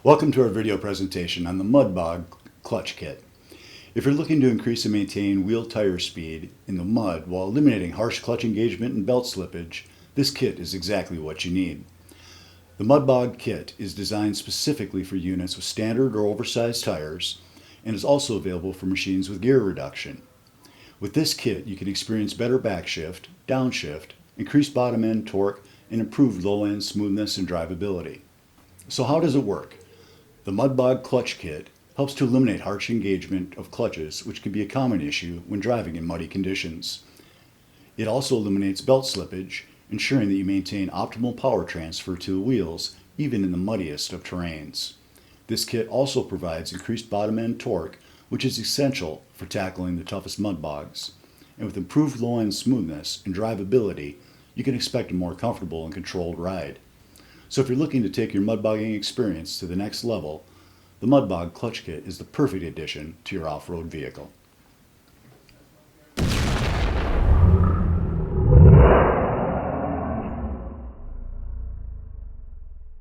Welcome to our video presentation on the Mudbog Clutch Kit. If you're looking to increase and maintain wheel tire speed in the mud while eliminating harsh clutch engagement and belt slippage, this kit is exactly what you need. The Mudbog kit is designed specifically for units with standard or oversized tires and is also available for machines with gear reduction. With this kit, you can experience better backshift, downshift, increased bottom end torque, and improved low end smoothness and drivability. So how does it work? The Mudbog Clutch Kit helps to eliminate harsh engagement of clutches, which can be a common issue when driving in muddy conditions. It also eliminates belt slippage, ensuring that you maintain optimal power transfer to the wheels even in the muddiest of terrains. This kit also provides increased bottom end torque, which is essential for tackling the toughest mud bogs. And with improved low end smoothness and drivability, you can expect a more comfortable and controlled ride. So if you're looking to take your mudbogging experience to the next level, the Mudbog Clutch Kit is the perfect addition to your off-road vehicle.